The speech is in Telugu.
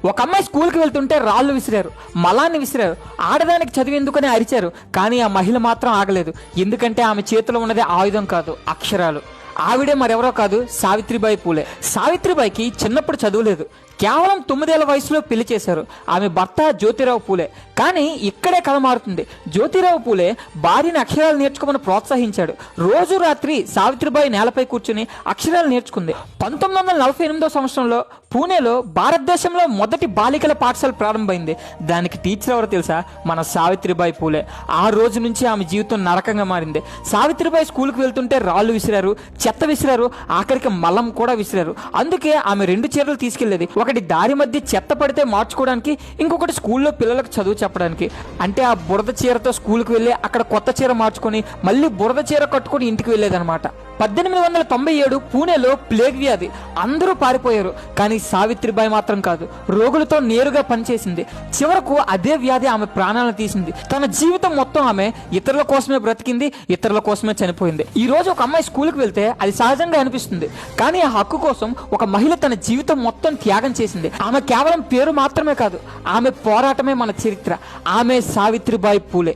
ఒక అమ్మాయి స్కూల్కి వెళ్తుంటే రాళ్ళు విసిరారు, మలాన్ని విసిరారు, ఆడదానికి చదివేందుకని అరిచారు. కానీ ఆ మహిళ మాత్రం ఆగలేదు. ఎందుకంటే ఆమె చేతిలో ఉన్నది ఆయుధం కాదు, అక్షరాలు. ఆవిడే మరెవరో కాదు, సావిత్రిబాయి పూలే. సావిత్రిబాయికి చిన్నప్పుడు చదువులేదు, కేవలం 9 ఏళ్ల వయసులో పెళ్లి చేశారు. ఆమె భర్త జ్యోతిరావు పూలే. కానీ ఇక్కడే కథ మారుతుంది. జ్యోతిరావు పూలే భార్యని అక్షరాలు నేర్చుకోమని ప్రోత్సహించాడు. రోజు రాత్రి సావిత్రిబాయి నేలపై కూర్చుని అక్షరాలు నేర్చుకుంది. 1948 సంవత్సరంలో పూణేలో భారతదేశంలో మొదటి బాలికల పాఠశాల ప్రారంభమైంది. దానికి టీచర్ ఎవరో తెలుసా? మన సావిత్రిబాయి పూలే. ఆ రోజు నుంచి ఆమె జీవితం నరకంగా మారింది. సావిత్రిబాయి స్కూల్కి వెళ్తుంటే రాళ్ళు విసిరారు, చెత్త విసిరారు, ఆఖరికి మలం కూడా విసిరారు. అందుకే ఆమె 2 చీరలు తీసుకెళ్లేది. ఒకటి దారి మధ్య చెత్త పడితే మార్చుకోవడానికి, ఇంకొకటి స్కూల్లో పిల్లలకు చదువు చెప్పడానికి. అంటే ఆ బురద చీరతో స్కూల్కి వెళ్ళి అక్కడ కొత్త చీర మార్చుకొని మళ్ళీ బురద చీర కట్టుకొని ఇంటికి వెళ్ళేదనమాట. 1897 పూణేలో ప్లేగ్ వ్యాధి, అందరూ పారిపోయారు. కానీ సావిత్రిబాయి మాత్రం కాదు, రోగులతో నేరుగా పనిచేసింది. చివరకు అదే వ్యాధి ఆమె ప్రాణాలను తీసింది. తన జీవితం మొత్తం ఆమె ఇతరుల కోసమే బ్రతికింది, ఇతరుల కోసమే చనిపోయింది. ఈ రోజు ఒక అమ్మాయి స్కూల్కి వెళ్తే అది సహజంగా అనిపిస్తుంది. కానీ ఆ హక్కు కోసం ఒక మహిళ తన జీవితం మొత్తం త్యాగం చేసింది. ఆమె కేవలం పేరు మాత్రమే కాదు, ఆమె పోరాటమే మన చరిత్ర. ఆమె సావిత్రిబాయి పూలే.